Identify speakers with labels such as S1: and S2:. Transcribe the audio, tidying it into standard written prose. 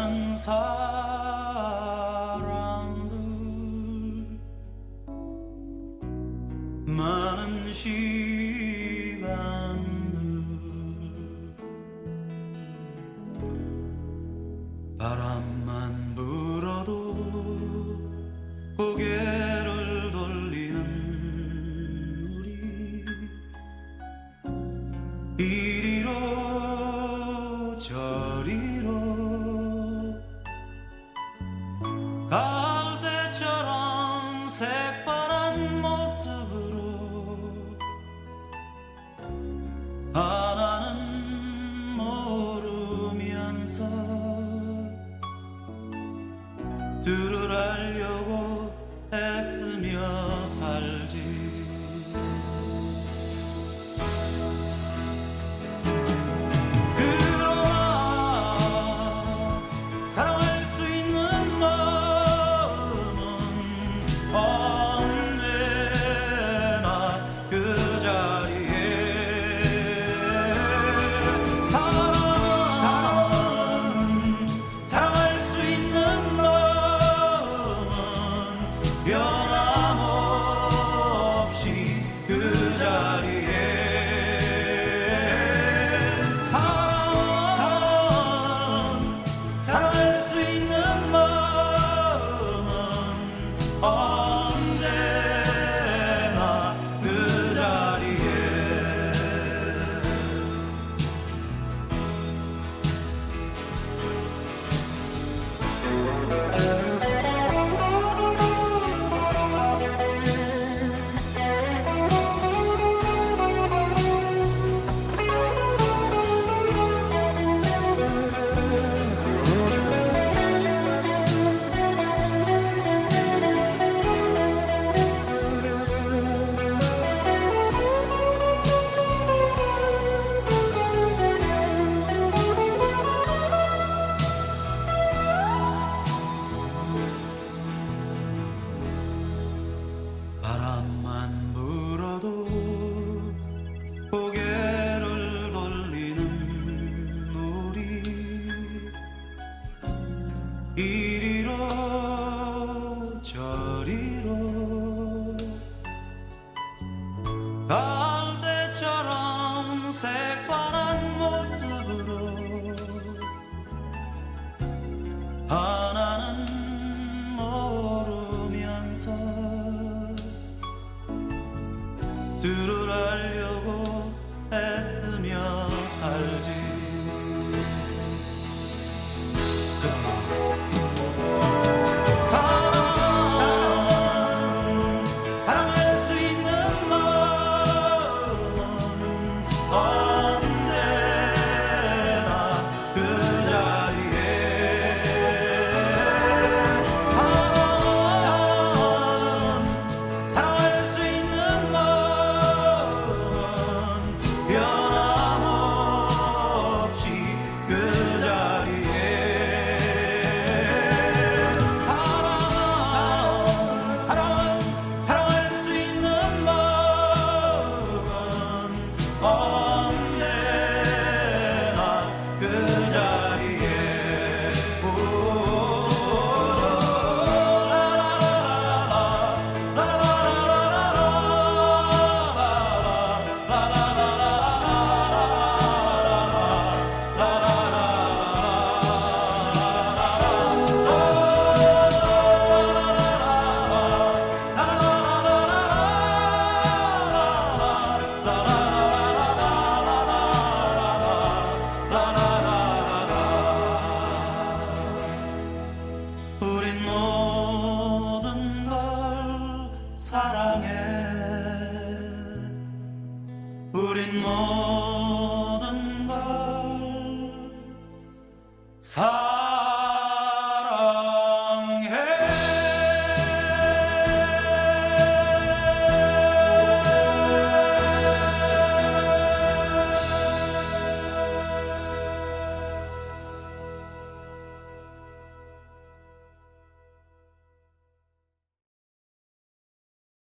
S1: 많은 사람들, 많은 시간들, 바람만 불어도 고개를 돌리는 우리, 이리로 저리로 갈대처럼 색바란 모습으로 하나는 모르면서 들으려고 애쓰며 살지. 바람만 불어도 고개를 돌리는 우리, 이리로 저리로 갈대처럼 색바란 모습으로 하나는 모르면서 들으려고 애쓰며 살지. 사랑할 수 있는 마음은 언제나 그 자리에. 사랑할 수 있는 변함없이 그 자리에. 사랑할 수 있는 마음은 언제나 그 자리에. 우린 모든 걸 사랑해. 우린 모든 걸 사랑해.